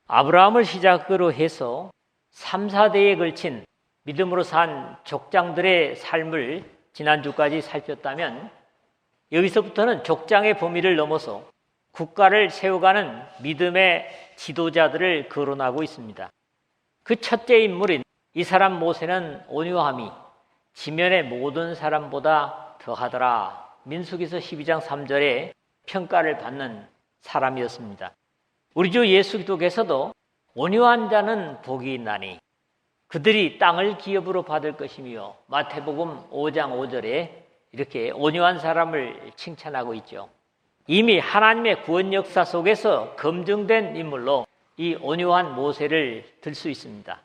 아브라함을 시작으로 해서 3, 4대에 걸친 믿음으로 산 족장들의 삶을 지난주까지 살폈다면 여기서부터는 족장의 범위를 넘어서 국가를 세워가는 믿음의 지도자들을 거론하고 있습니다. 그 첫째 인물인 이 사람 모세는 온유함이 지면의 모든 사람보다 더하더라. 민수기서 12장 3절에 평가를 받는 사람이었습니다. 우리 주 예수 기도께서도 온유한 자는 복이 있나니 그들이 땅을 기업으로 받을 것이며 마태복음 5장 5절에 이렇게 온유한 사람을 칭찬하고 있죠. 이미 하나님의 구원 역사 속에서 검증된 인물로 이 온유한 모세를 들 수 있습니다.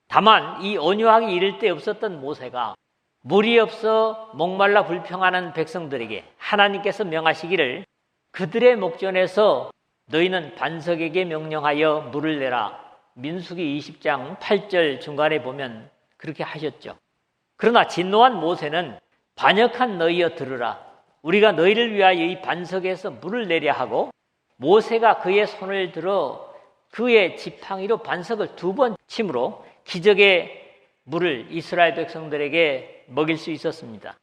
다만 이 온유하기 이를 데 없었던 모세가 물이 없어 목말라 불평하는 백성들에게 하나님께서 명하시기를 그들의 목전에서 너희는 반석에게 명령하여 물을 내라. 민수기 20장 8절 중간에 보면 그렇게 하셨죠. 그러나 진노한 모세는 반역한 너희여 들으라. 우리가 너희를 위하여 이 반석에서 물을 내려 하고 모세가 그의 손을 들어 그의 지팡이로 반석을 2번 침으로 기적의 물을 이스라엘 백성들에게 먹일 수 있었습니다.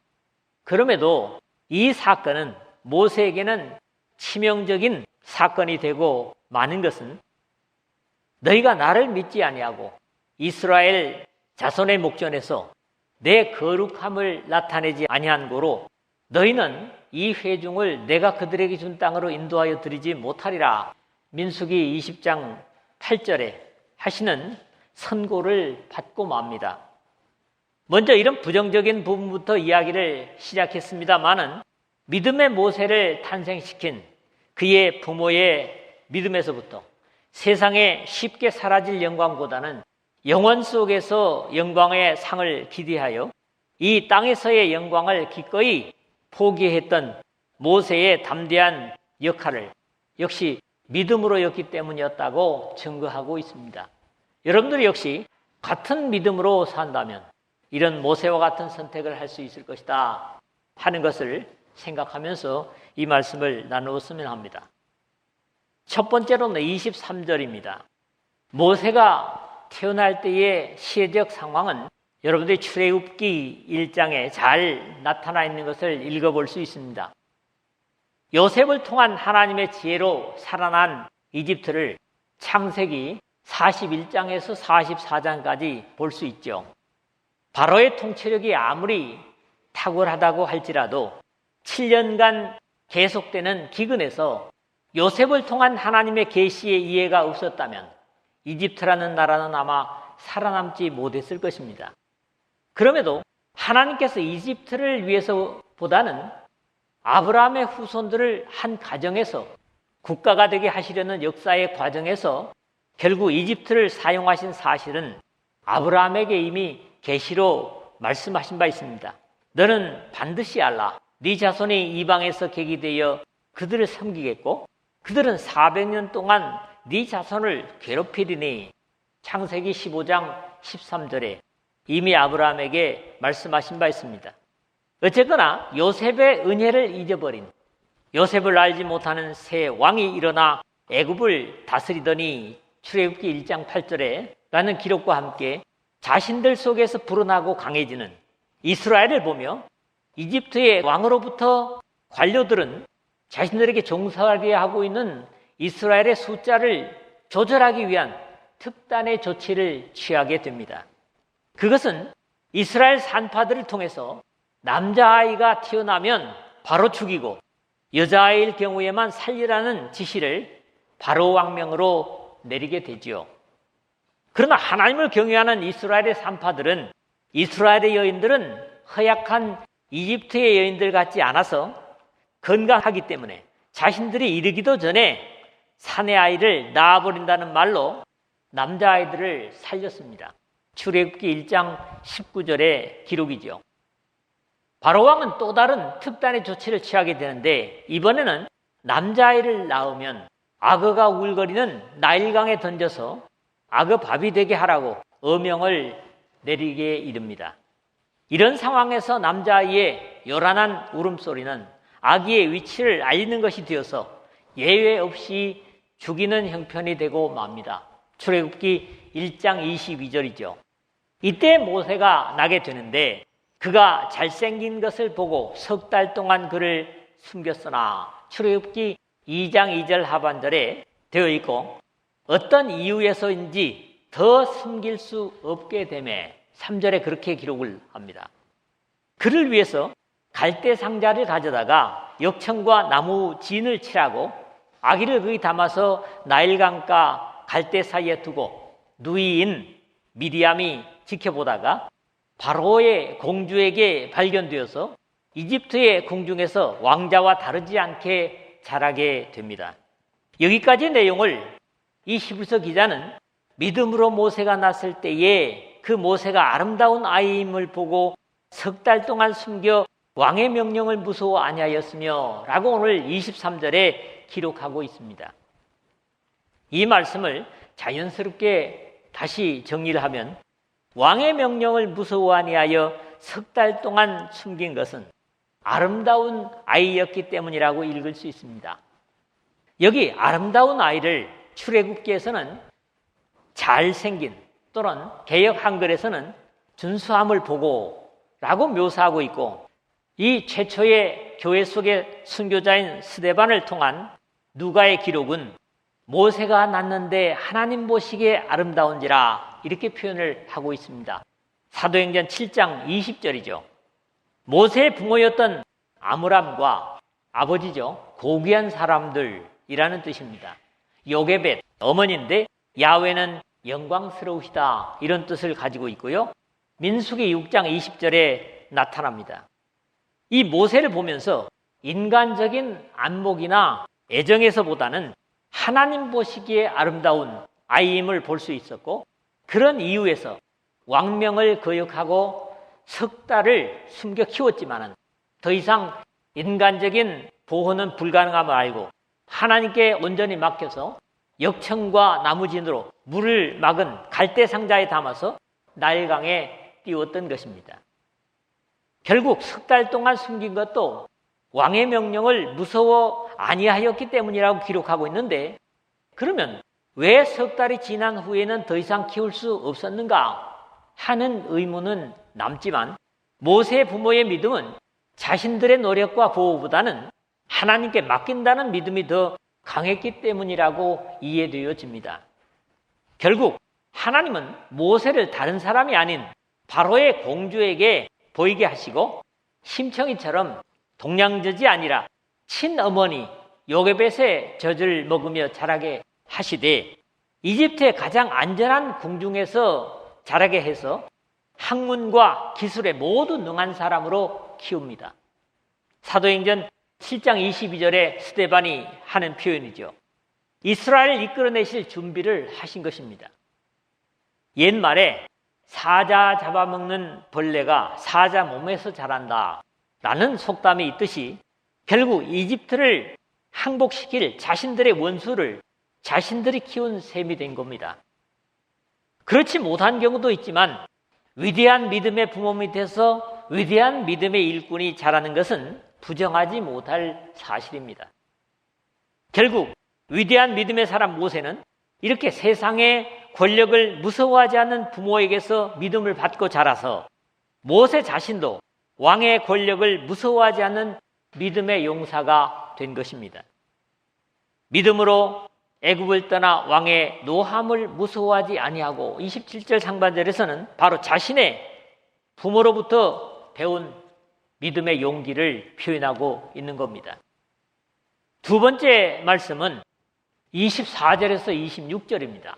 그럼에도 이 사건은 모세에게는 치명적인 사건이 되고 마는 것은 너희가 나를 믿지 아니하고 이스라엘 자손의 목전에서 내 거룩함을 나타내지 아니한 고로 너희는 이 회중을 내가 그들에게 준 땅으로 인도하여 드리지 못하리라. 민수기 20장 8절에 하시는 선고를 받고 맙니다. 먼저 이런 부정적인 부분부터 이야기를 시작했습니다마는 믿음의 모세를 탄생시킨 그의 부모의 믿음에서부터 세상에 쉽게 사라질 영광보다는 영원 속에서 영광의 상을 기대하여 이 땅에서의 영광을 기꺼이 포기했던 모세의 담대한 역할을 역시 믿음으로였기 때문이었다고 증거하고 있습니다. 여러분들이 역시 같은 믿음으로 산다면 이런 모세와 같은 선택을 할 수 있을 것이다 하는 것을 생각하면서 이 말씀을 나누었으면 합니다. 첫 번째로는 23절입니다. 모세가 태어날 때의 시대적 상황은 여러분들이 출애굽기 1장에 잘 나타나 있는 것을 읽어볼 수 있습니다. 요셉을 통한 하나님의 지혜로 살아난 이집트를 창세기 41장에서 44장까지 볼 수 있죠. 바로의 통치력이 아무리 탁월하다고 할지라도 7년간 계속되는 기근에서 요셉을 통한 하나님의 계시의 이해가 없었다면 이집트라는 나라는 아마 살아남지 못했을 것입니다. 그럼에도 하나님께서 이집트를 위해서보다는 아브라함의 후손들을 한 가정에서 국가가 되게 하시려는 역사의 과정에서 결국 이집트를 사용하신 사실은 아브라함에게 이미 계시로 말씀하신 바 있습니다. 너는 반드시 알라. 네 자손이 이방에서 계기되어 그들을 섬기겠고 그들은 400년 동안 네 자손을 괴롭히리니 창세기 15장 13절에 이미 아브라함에게 말씀하신 바 있습니다. 어쨌거나 요셉의 은혜를 잊어버린 요셉을 알지 못하는 새 왕이 일어나 애굽을 다스리더니 출애굽기 1장 8절에 라는 기록과 함께 자신들 속에서 불어나고 강해지는 이스라엘을 보며 이집트의 왕으로부터 관료들은 자신들에게 종살이하게 하고 있는 이스라엘의 숫자를 조절하기 위한 특단의 조치를 취하게 됩니다. 그것은 이스라엘 산파들을 통해서 남자아이가 태어나면 바로 죽이고 여자아이일 경우에만 살리라는 지시를 바로 왕명으로 내리게 되지요. 그러나 하나님을 경외하는 이스라엘의 산파들은 이스라엘의 여인들은 허약한 이집트의 여인들 같지 않아서 건강하기 때문에 자신들이 이르기도 전에 사내 아이를 낳아버린다는 말로 남자아이들을 살렸습니다. 출애굽기 1장 19절의 기록이죠. 바로왕은 또 다른 특단의 조치를 취하게 되는데 이번에는 남자아이를 낳으면 악어가 우글거리는 나일강에 던져서 악어 밥이 되게 하라고 어명을 내리게 이릅니다. 이런 상황에서 남자아이의 요란한 울음소리는 아기의 위치를 알리는 것이 되어서 예외 없이 죽이는 형편이 되고 맙니다. 출애굽기 1장 22절이죠. 이때 모세가 나게 되는데 그가 잘생긴 것을 보고 석 달 동안 그를 숨겼으나 출애굽기 2장 2절 하반절에 되어 있고 어떤 이유에서인지 더 숨길 수 없게 되매 3절에 그렇게 기록을 합니다. 그를 위해서 갈대 상자를 가져다가 역청과 나무 진을 칠하고 아기를 거기 담아서 나일강가 갈대 사이에 두고 누이인 미디암이 지켜보다가 바로의 공주에게 발견되어서 이집트의 궁중에서 왕자와 다르지 않게 자라게 됩니다. 여기까지 내용을 이 히브리서 기자는 믿음으로 모세가 났을 때에 그 모세가 아름다운 아이임을 보고 석 달 동안 숨겨 왕의 명령을 무서워 아니하였으며 라고 오늘 23절에 기록하고 있습니다. 이 말씀을 자연스럽게 다시 정리를 하면 왕의 명령을 무서워 아니하여 석 달 동안 숨긴 것은 아름다운 아이였기 때문이라고 읽을 수 있습니다. 여기 아름다운 아이를 출애굽기에서는 잘생긴 또는 개역 한글에서는 준수함을 보고 라고 묘사하고 있고 이 최초의 교회 속의 순교자인 스데반을 통한 누가의 기록은 모세가 낳는데 하나님 보시기에 아름다운지라 이렇게 표현을 하고 있습니다. 사도행전 7장 20절이죠. 모세의 부모였던 아므람과 아버지죠. 고귀한 사람들이라는 뜻입니다. 요게벳, 어머니인데 야훼는 영광스러우시다 이런 뜻을 가지고 있고요. 민수기 6장 20절에 나타납니다. 이 모세를 보면서 인간적인 안목이나 애정에서보다는 하나님 보시기에 아름다운 아이임을 볼 수 있었고 그런 이유에서 왕명을 거역하고 석 달을 숨겨 키웠지만은 더 이상 인간적인 보호는 불가능함을 알고 하나님께 온전히 맡겨서 역청과 나무진으로 물을 막은 갈대 상자에 담아서 나일강에 띄웠던 것입니다. 결국 석 달 동안 숨긴 것도 왕의 명령을 무서워 아니하였기 때문이라고 기록하고 있는데 그러면 왜 석 달이 지난 후에는 더 이상 키울 수 없었는가 하는 의문은 남지만 모세 부모의 믿음은 자신들의 노력과 보호보다는 하나님께 맡긴다는 믿음이 더 강했기 때문이라고 이해되어집니다. 결국 하나님은 모세를 다른 사람이 아닌 바로의 공주에게 보이게 하시고 심청이처럼 동양젖이 아니라 친어머니 요게벳의 젖을 먹으며 자라게 하시되 이집트의 가장 안전한 궁중에서 자라게 해서 학문과 기술에 모두 능한 사람으로 키웁니다. 사도행전 7장 22절에 스데반이 하는 표현이죠. 이스라엘을 이끌어내실 준비를 하신 것입니다. 옛말에 사자 잡아먹는 벌레가 사자 몸에서 자란다 라는 속담이 있듯이 결국 이집트를 항복시킬 자신들의 원수를 자신들이 키운 셈이 된 겁니다. 그렇지 못한 경우도 있지만 위대한 믿음의 부모 밑에서 위대한 믿음의 일꾼이 자라는 것은 부정하지 못할 사실입니다. 결국 위대한 믿음의 사람 모세는 이렇게 세상의 권력을 무서워하지 않는 부모에게서 믿음을 받고 자라서 모세 자신도 왕의 권력을 무서워하지 않는 믿음의 용사가 된 것입니다. 믿음으로 애굽을 떠나 왕의 노함을 무서워하지 아니하고 27절 상반절에서는 바로 자신의 부모로부터 배운 믿음의 용기를 표현하고 있는 겁니다. 두 번째 말씀은 24절에서 26절입니다.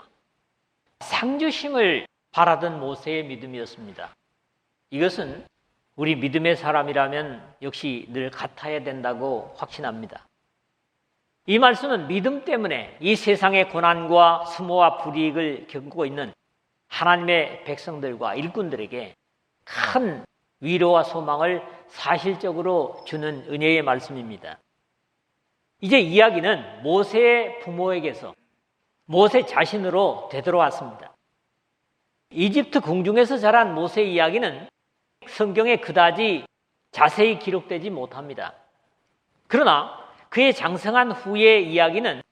상주심을 바라던 모세의 믿음이었습니다. 이것은 우리 믿음의 사람이라면 역시 늘 같아야 된다고 확신합니다. 이 말씀은 믿음 때문에 이 세상의 고난과 수모와 불이익을 겪고 있는 하나님의 백성들과 일꾼들에게 큰 위로와 소망을 사실적으로 주는 은혜의 말씀입니다. 이제 이야기는 모세의 부모에게서 모세 자신으로 되돌아왔습니다. 이집트 궁중에서 자란 모세의 이야기는 성경에 그다지 자세히 기록되지 못합니다. 그러나 그의 장성한 후의 이야기는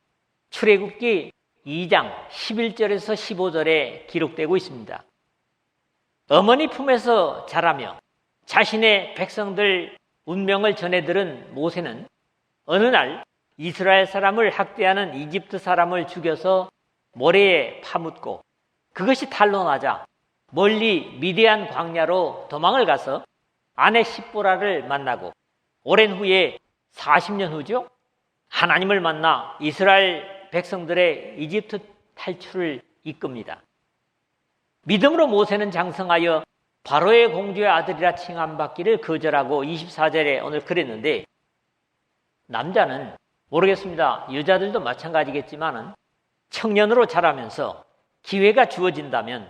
출애굽기 2장 11절에서 15절에 기록되고 있습니다. 어머니 품에서 자라며 자신의 백성들 운명을 전해 들은 모세는 어느 날 이스라엘 사람을 학대하는 이집트 사람을 죽여서 모래에 파묻고 그것이 탄로 나자 멀리 미디안 광야로 도망을 가서 아내 십보라를 만나고 오랜 후에 40년 후죠. 하나님을 만나 이스라엘 백성들의 이집트 탈출을 이끕니다. 믿음으로 모세는 장성하여 바로의 공주의 아들이라 칭함받기를 거절하고 24절에 오늘 그랬는데, 남자는 모르겠습니다. 여자들도 마찬가지겠지만 청년으로 자라면서 기회가 주어진다면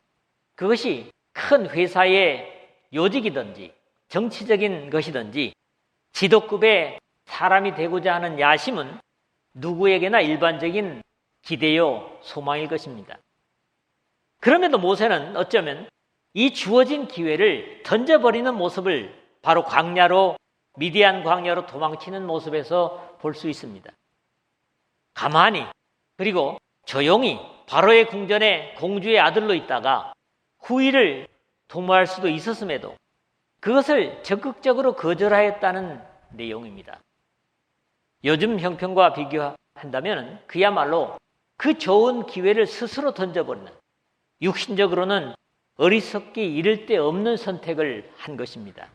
그것이 큰 회사의 요직이든지 정치적인 것이든지 지도급의 사람이 되고자 하는 야심은 누구에게나 일반적인 기대요 소망일 것입니다. 그럼에도 모세는 어쩌면 이 주어진 기회를 던져버리는 모습을 바로 광야로, 미디안 광야로 도망치는 모습에서 볼 수 있습니다. 가만히, 그리고 조용히 바로의 궁전에 공주의 아들로 있다가 후위를 도모할 수도 있었음에도 그것을 적극적으로 거절하였다는 내용입니다. 요즘 형편과 비교한다면 그야말로 그 좋은 기회를 스스로 던져버리는, 육신적으로는 어리석기 이를 데 없는 선택을 한 것입니다.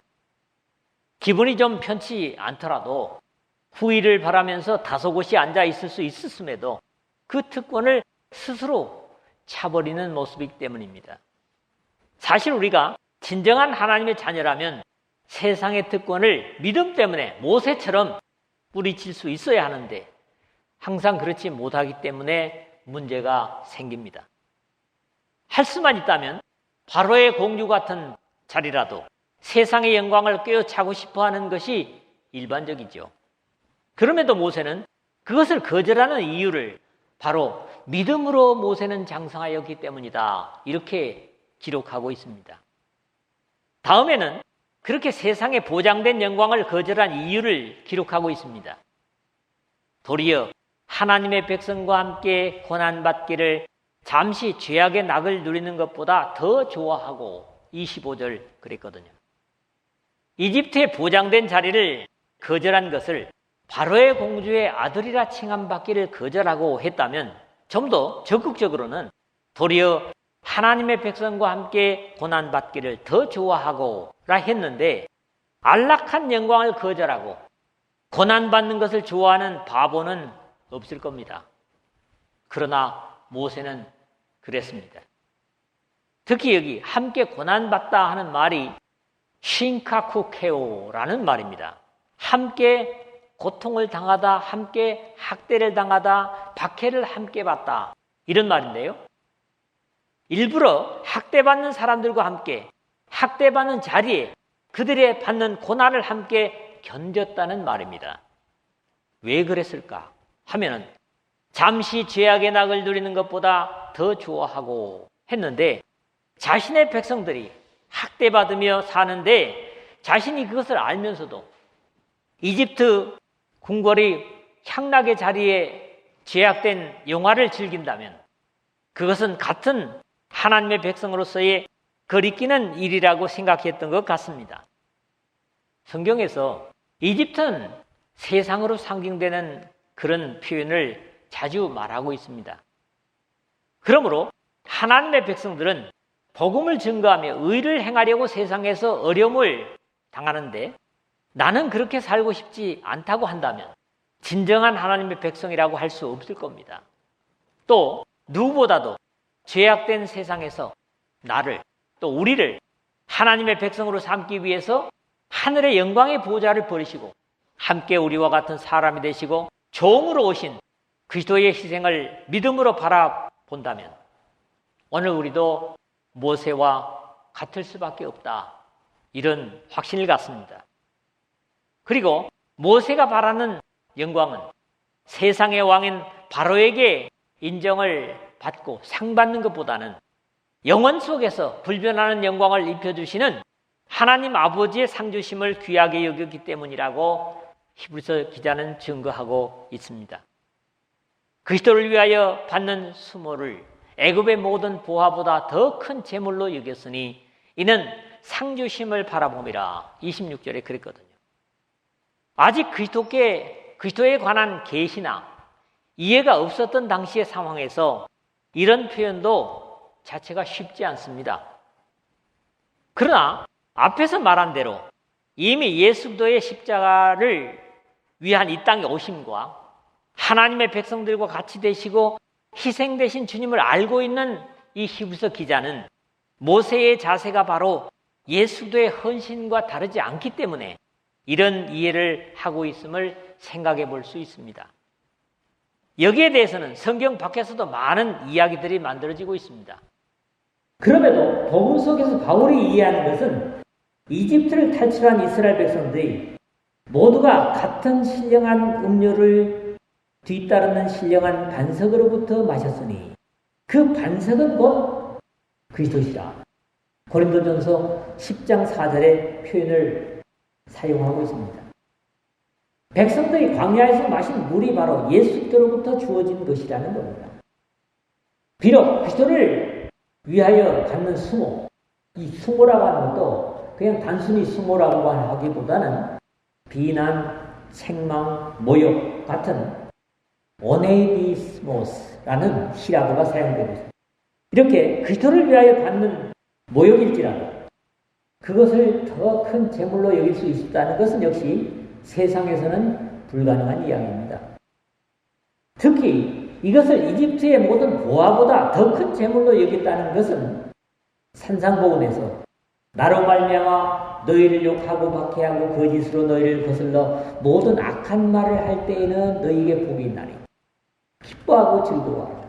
기분이 좀 편치 않더라도 후위를 바라면서 다소곳이 앉아 있을 수 있었음에도 그 특권을 스스로 차버리는 모습이기 때문입니다. 사실 우리가 진정한 하나님의 자녀라면 세상의 특권을 믿음 때문에 모세처럼 뿌리칠 수 있어야 하는데 항상 그렇지 못하기 때문에 문제가 생깁니다. 할 수만 있다면 바로의 공주 같은 자리라도 세상의 영광을 꿰어차고 싶어하는 것이 일반적이죠. 그럼에도 모세는 그것을 거절하는 이유를 바로 믿음으로 모세는 장성하였기 때문이다, 이렇게 기록하고 있습니다. 다음에는 그렇게 세상에 보장된 영광을 거절한 이유를 기록하고 있습니다. 도리어 하나님의 백성과 함께 고난받기를 잠시 죄악의 낙을 누리는 것보다 더 좋아하고 25절 그랬거든요. 이집트의 보장된 자리를 거절한 것을 바로의 공주의 아들이라 칭함받기를 거절하고 했다면 좀 더 적극적으로는 도리어 하나님의 백성과 함께 고난받기를 더 좋아하고라 했는데, 안락한 영광을 거절하고 고난받는 것을 좋아하는 바보는 없을 겁니다. 그러나 모세는 그랬습니다. 특히 여기 함께 고난받다 하는 말이 쉰카쿠케오라는 말입니다. 함께 고통을 당하다, 함께 학대를 당하다, 박해를 함께 받다, 이런 말인데요. 일부러 학대받는 사람들과 함께 학대받는 자리에 그들의 받는 고난을 함께 견뎠다는 말입니다. 왜 그랬을까 하면은 잠시 죄악의 낙을 누리는 것보다 더 좋아하고 했는데, 자신의 백성들이 학대받으며 사는데 자신이 그것을 알면서도 이집트 궁궐의 향락의 자리에 제약된 영화를 즐긴다면 그것은 같은 하나님의 백성으로서의 거리끼는 일이라고 생각했던 것 같습니다. 성경에서 이집트는 세상으로 상징되는 그런 표현을 자주 말하고 있습니다. 그러므로 하나님의 백성들은 복음을 증거하며 의를 행하려고 세상에서 어려움을 당하는데, 나는 그렇게 살고 싶지 않다고 한다면 진정한 하나님의 백성이라고 할 수 없을 겁니다. 또 누구보다도 죄악된 세상에서 나를, 또 우리를 하나님의 백성으로 삼기 위해서 하늘의 영광의 보좌를 버리시고 함께 우리와 같은 사람이 되시고 종으로 오신 그리스도의 희생을 믿음으로 바라본다면 오늘 우리도 모세와 같을 수밖에 없다, 이런 확신을 갖습니다. 그리고 모세가 바라는 영광은 세상의 왕인 바로에게 인정을 받고 상 받는 것보다는 영원 속에서 불변하는 영광을 입혀주시는 하나님 아버지의 상 주심을 귀하게 여겼기 때문이라고 히브리서 기자는 증거하고 있습니다. 그리스도를 위하여 받는 수모를 애굽의 모든 보화보다 더 큰 재물로 여겼으니 이는 상주심을 바라봄이라. 26절에 그랬거든요. 아직 그리스도에 관한 계시나 이해가 없었던 당시의 상황에서 이런 표현도 자체가 쉽지 않습니다. 그러나 앞에서 말한 대로 이미 예수 그리스도의 십자가를 위한 이 땅에 오심과 하나님의 백성들과 같이 되시고 희생되신 주님을 알고 있는 이 히브리서 기자는 모세의 자세가 바로 예수 그리스도의 헌신과 다르지 않기 때문에 이런 이해를 하고 있음을 생각해 볼 수 있습니다. 여기에 대해서는 성경 밖에서도 많은 이야기들이 만들어지고 있습니다. 그럼에도 복음 속에서 바울이 이해하는 것은 이집트를 탈출한 이스라엘 백성들이 모두가 같은 신령한 음료를 뒤따르는 신령한 반석으로부터 마셨으니 그 반석은 곧 그리스도시라. 고린도전서 10장 4절의 표현을 사용하고 있습니다. 백성들이 광야에서 마신 물이 바로 예수 그리스도로부터 주어진 것이라는 겁니다. 비록 그리스도를 위하여 갖는 수모, 이 수모라고 하는 것도 그냥 단순히 수모라고 하기보다는 비난, 책망, 모욕 같은 오네이디스모스라는 히라보가 사용되고 있습니다. 이렇게 그리스도를 위하여 받는 모욕일지라도 그것을 더 큰 재물로 여길 수 있다는 것은 역시 세상에서는 불가능한 이야기입니다. 특히 이것을 이집트의 모든 보화보다 더 큰 재물로 여겼다는 것은 산상복음에서 나로 말미암아 너희를 욕하고 박해하고 거짓으로 너희를 거슬러 모든 악한 말을 할 때에는 너희에게 복이 있나니 기뻐하고 즐거워하라.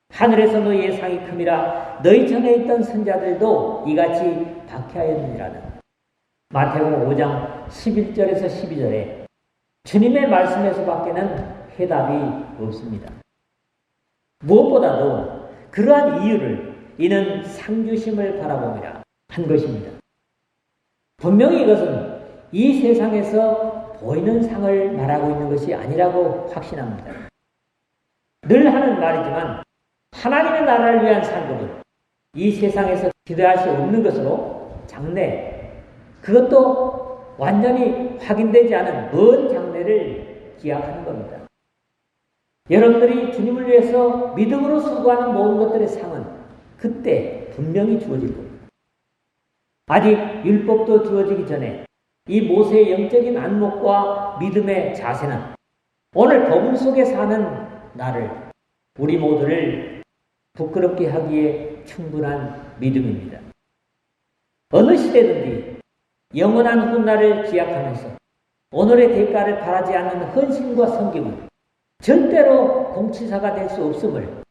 하늘에서 너희의 상이 큼이라. 너희 전에 있던 선자들도 이같이 박해하였느니라는 마태복음 5장 11절에서 12절에 주님의 말씀에서 밖에는 해답이 없습니다. 무엇보다도 그러한 이유를 이는 상주심을 바라봄이라 한 것입니다. 분명히 이것은 이 세상에서 보이는 상을 말하고 있는 것이 아니라고 확신합니다. 늘 하는 말이지만 하나님의 나라를 위한 상급은 이 세상에서 기대할 수 없는 것으로 장래, 그것도 완전히 확인되지 않은 먼 장래를 기약하는 겁니다. 여러분들이 주님을 위해서 믿음으로 수고하는 모든 것들의 상은 그때 분명히 주어질 겁니다. 아직 율법도 주어지기 전에 이 모세의 영적인 안목과 믿음의 자세는 오늘 복음 속에 사는 나를, 우리 모두를 부끄럽게 하기에 충분한 믿음입니다. 어느 시대든지 영원한 훗날을 기약하면서 오늘의 대가를 바라지 않는 헌신과 섬김은 절대로 공치사가 될 수 없음을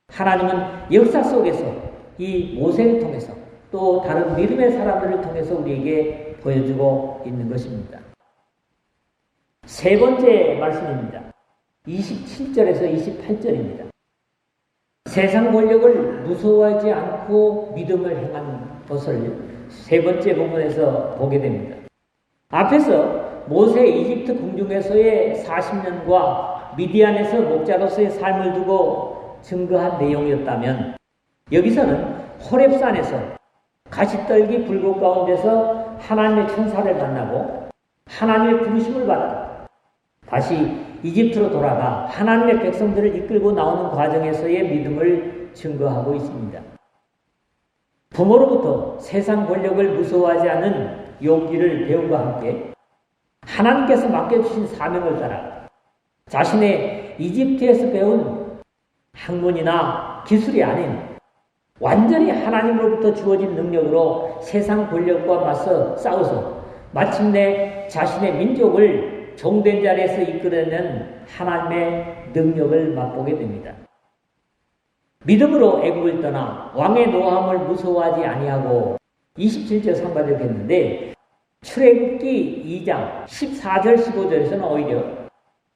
하나님은 역사 속에서 이 모세를 통해서 또 다른 믿음의 사람들을 통해서 우리에게 보여주고 있는 것입니다. 세 번째 말씀입니다. 27절에서 28절입니다. 세상 권력을 무서워하지 않고 믿음을 행한 것을 세 번째 부분에서 보게 됩니다. 앞에서 모세 이집트 궁중에서의 40년과 미디안에서 목자로서의 삶을 두고 증거한 내용이었다면 여기서는 호렙산에서 가시떨기 불꽃 가운데서 하나님의 천사를 만나고 하나님의 부르심을 받고 다시 이집트로 돌아가 하나님의 백성들을 이끌고 나오는 과정에서의 믿음을 증거하고 있습니다. 부모로부터 세상 권력을 무서워하지 않은 용기를 배움과 함께 하나님께서 맡겨주신 사명을 따라 자신의 이집트에서 배운 학문이나 기술이 아닌 완전히 하나님으로부터 주어진 능력으로 세상 권력과 맞서 싸워서 마침내 자신의 민족을 종된 자리에서 이끌어내는 하나님의 능력을 맛보게 됩니다. 믿음으로 애굽을 떠나 왕의 노함을 무서워하지 아니하고 27절 상반을 했는데 출애굽기 2장 14절 15절에서는 오히려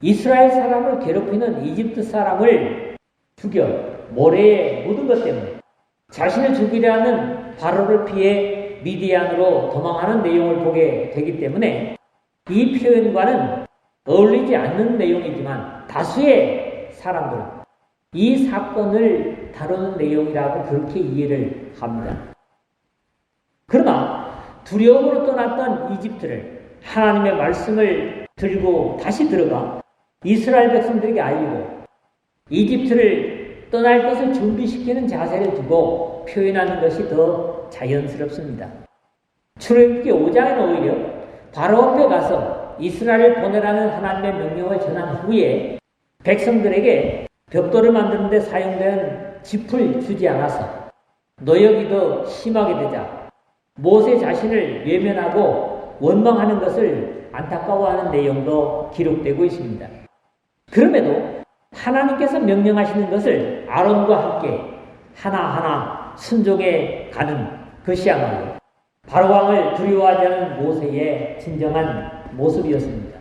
이스라엘 사람을 괴롭히는 이집트 사람을 죽여 모래에 묻은 것 때문에 자신을 죽이려 하는 바로를 피해 미디안으로 도망하는 내용을 보게 되기 때문에 이 표현과는 어울리지 않는 내용이지만 다수의 사람들은 이 사건을 다루는 내용이라고 그렇게 이해를 합니다. 그러나 두려움으로 떠났던 이집트를 하나님의 말씀을 들고 다시 들어가 이스라엘 백성들에게 알리고 이집트를 떠날 것을 준비시키는 자세를 두고 표현하는 것이 더 자연스럽습니다. 출애굽기 5장에는 오히려 바로 앞에 가서 이스라엘을 보내라는 하나님의 명령을 전한 후에 백성들에게 벽돌을 만드는 데 사용된 짚을 주지 않아서 노역이 더 심하게 되자 모세 자신을 외면하고 원망하는 것을 안타까워하는 내용도 기록되고 있습니다. 그럼에도 하나님께서 명령하시는 것을 아론과 함께 하나하나 순종해 가는 것이야말로 바로왕을 두려워하지 않은 모세의 진정한 모습이었습니다.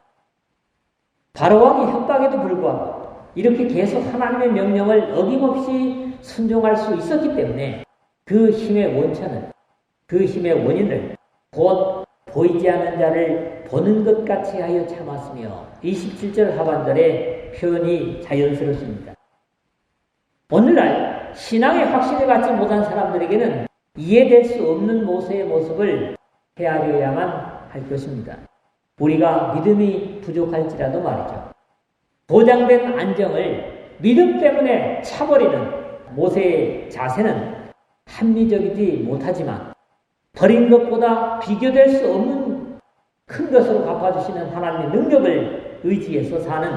바로왕이 협박에도 불구하고 이렇게 계속 하나님의 명령을 어김없이 순종할 수 있었기 때문에 그 힘의 원천은, 그 힘의 원인을 곧 보이지 않는 자를 보는 것 같이 하여 참았으며 27절 하반절의 표현이 자연스럽습니다. 오늘날 신앙의 확신을 갖지 못한 사람들에게는 이해될 수 없는 모세의 모습을 헤아려야만 할 것입니다. 우리가 믿음이 부족할지라도 말이죠. 보장된 안정을 믿음 때문에 차버리는 모세의 자세는 합리적이지 못하지만 버린 것보다 비교될 수 없는 큰 것으로 갚아주시는 하나님의 능력을 의지해서 사는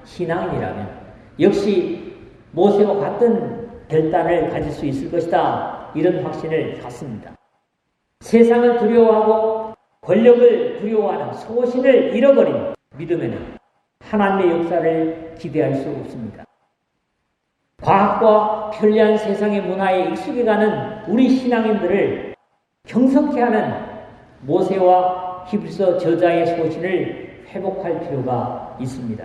신앙인이라면 역시 모세와 같은 결단을 가질 수 있을 것이다. 이런 확신을 갖습니다. 세상을 두려워하고 권력을 두려워하는 소신을 잃어버린 믿음에는 하나님의 역사를 기대할 수 없습니다. 과학과 편리한 세상의 문화에 익숙해가는 우리 신앙인들을 경성케 하는 모세와 히브리서 저자의 소신을 회복할 필요가 있습니다.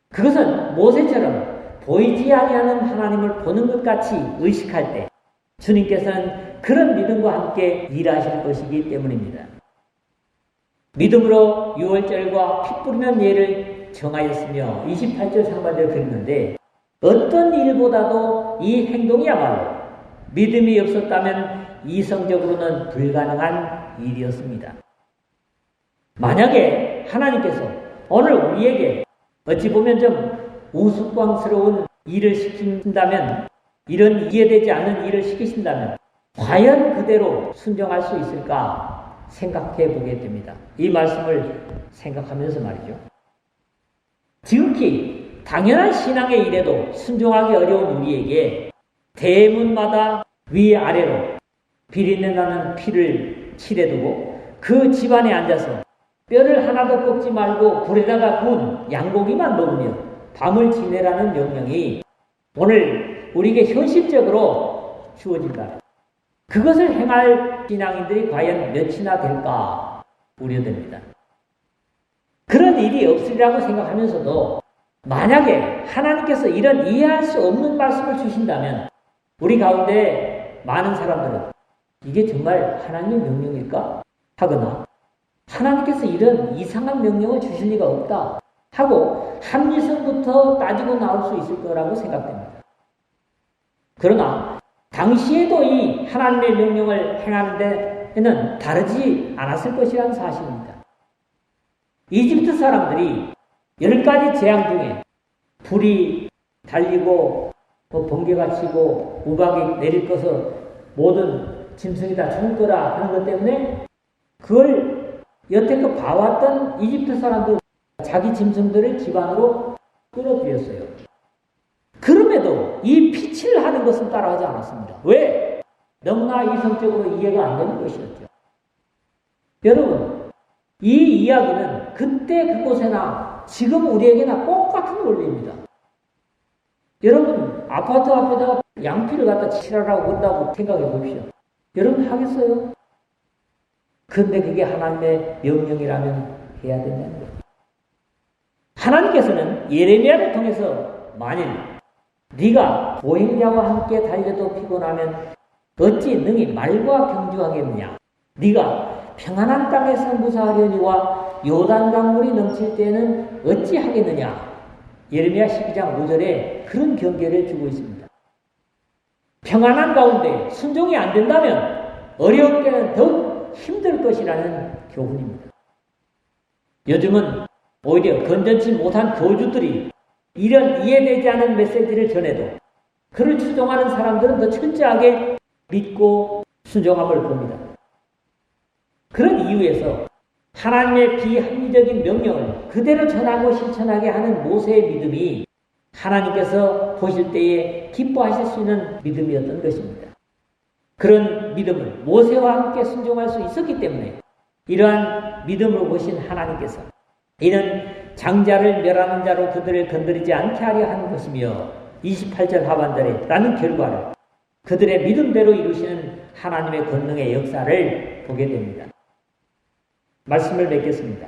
그것은 모세처럼 보이지 아니하는 하나님을 보는 것 같이 의식할 때 주님께서는 그런 믿음과 함께 일하실 것이기 때문입니다. 믿음으로 유월절과 피 뿌리는 예를 정하였으며 28절 상반절을 그렸는데 어떤 일보다도 이 행동이야말로 믿음이 없었다면 이성적으로는 불가능한 일이었습니다. 만약에 하나님께서 오늘 우리에게 어찌 보면 좀 우스꽝스러운 일을 시킨다면, 이런 이해되지 않는 일을 시키신다면 과연 그대로 순종할 수 있을까 생각해 보게 됩니다. 이 말씀을 생각하면서 말이죠. 지극히 당연한 신앙의 일에도 순종하기 어려운 우리에게 대문마다 위아래로 비린내 나는 피를 칠해두고 그 집안에 앉아서 뼈를 하나도 꺾지 말고 불에다가 구운 양고기만 먹으며 밤을 지내라는 명령이 오늘 우리에게 현실적으로 주어진다. 그것을 행할 신앙인들이 과연 몇이나 될까 우려됩니다. 그런 일이 없으리라고 생각하면서도 만약에 하나님께서 이런 이해할 수 없는 말씀을 주신다면 우리 가운데 많은 사람들은 이게 정말 하나님의 명령일까? 하거나 하나님께서 이런 이상한 명령을 주실 리가 없다 하고 합리성부터 따지고 나올 수 있을 거라고 생각됩니다. 그러나 당시에도 이 하나님의 명령을 행하는 데에는 다르지 않았을 것이라는 사실입니다. 이집트 사람들이 10가지 재앙 중에 불이 달리고 번개가 치고 우박이 내릴 것을 모든 짐승이 다 죽을 거라 하는 것 때문에 그걸 여태껏 봐왔던 이집트 사람들 자기 짐승들을 집안으로 끌어들였어요. 그럼에도 이 피치를 하는 것은 따라하지 않았습니다. 왜? 너무나 이성적으로 이해가 안 되는 것이었죠. 여러분, 이 이야기는 그때 그곳에나 지금 우리에게나 똑같은 원리입니다. 여러분, 아파트 앞에다가 양피를 갖다 칠하라고 그런다고 생각해 봅시다. 여러분 하겠어요? 그런데 그게 하나님의 명령이라면 해야 된다는 거예요. 하나님께서는 예레미야를 통해서 만일 네가 보행자와 함께 달려도 피곤하면 어찌 능히 말과 경주하겠느냐? 네가 평안한 땅에서 무사하려니와 요단 강물이 넘칠 때는 어찌 하겠느냐? 예레미야 12장 5절에 그런 경계를 주고 있습니다. 평안한 가운데 순종이 안 된다면 어려울 때는 더 힘들 것이라는 교훈입니다. 요즘은 오히려 건전치 못한 교주들이 이런 이해되지 않은 메시지를 전해도 그를 추종하는 사람들은 더 철저하게 믿고 순종함을 봅니다. 그런 이유에서 하나님의 비합리적인 명령을 그대로 전하고 실천하게 하는 모세의 믿음이 하나님께서 보실 때에 기뻐하실 수 있는 믿음이었던 것입니다. 그런 믿음을 모세와 함께 순종할 수 있었기 때문에 이러한 믿음을 보신 하나님께서 이는 장자를 멸하는 자로 그들을 건드리지 않게 하려 하는 것이며 28절 하반절에 라는 결과를 그들의 믿음대로 이루시는 하나님의 권능의 역사를 보게 됩니다. 말씀을 맺겠습니다.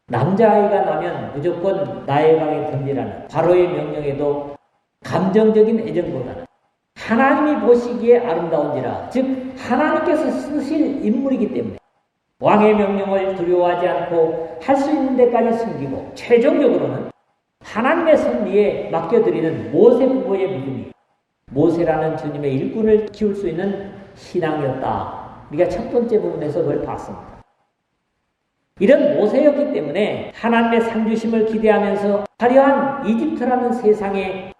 남자아이가 나면 무조건 나의 방에 든지라는 바로의 명령에도 감정적인 애정보다는 하나님이 보시기에 아름다운지라, 즉 하나님께서 쓰실 인물이기 때문에 왕의 명령을 두려워하지 않고 할 수 있는 데까지 숨기고 최종적으로는 하나님의 섭리에 맡겨드리는 모세 부부의 믿음이 모세라는 주님의 일꾼을 키울 수 있는 신앙이었다. 우리가 첫 번째 부분에서 그걸 봤습니다. 이런 모세였기 때문에 하나님의 상주심을 기대하면서 화려한 이집트라는 세상에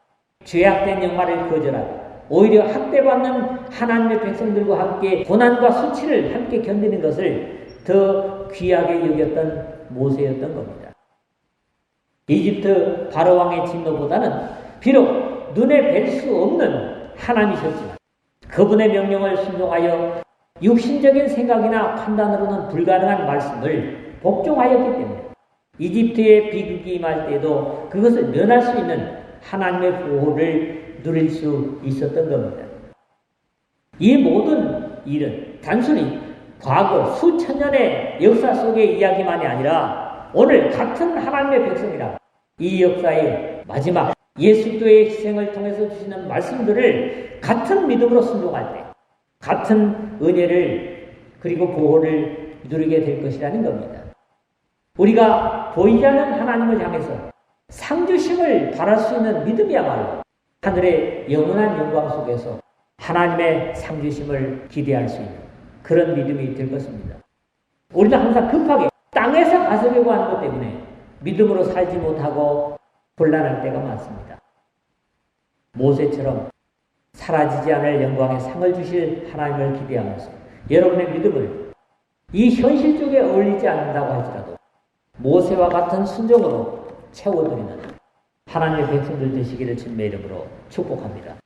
죄악된 영화를 거절하고 오히려 학대받는 하나님의 백성들과 함께 고난과 수치를 함께 견디는 것을 더 귀하게 여겼던 모세였던 겁니다. 이집트 바로왕의 진노보다는 비록 눈에 뵐 수 없는 하나님이셨지만 그분의 명령을 순종하여 육신적인 생각이나 판단으로는 불가능한 말씀을 복종하였기 때문에 이집트의 비극이 임할 때에도 그것을 면할 수 있는 하나님의 보호를 누릴 수 있었던 겁니다. 이 모든 일은 단순히 과거 수천 년의 역사 속의 이야기만이 아니라 오늘 같은 하나님의 백성이라 이 역사의 마지막 예수도의 희생을 통해서 주시는 말씀들을 같은 믿음으로 순종할 때 같은 은혜를 그리고 보호를 누리게 될 것이라는 겁니다. 우리가 보이지 않는 하나님을 향해서 상주심을 바랄 수 있는 믿음이야말로 하늘의 영원한 영광 속에서 하나님의 상주심을 기대할 수 있는 그런 믿음이 될 것입니다. 우리는 항상 급하게 땅에서 가서려고 하는 것 때문에 믿음으로 살지 못하고 곤란할 때가 많습니다. 모세처럼 사라지지 않을 영광의 상을 주실 하나님을 기대하면서 여러분의 믿음을 이 현실 쪽에 어울리지 않는다고 할지라도 모세와 같은 순종으로 채워드리는 하나님의 백성들 되시기를 주님의 이름으로 축복합니다.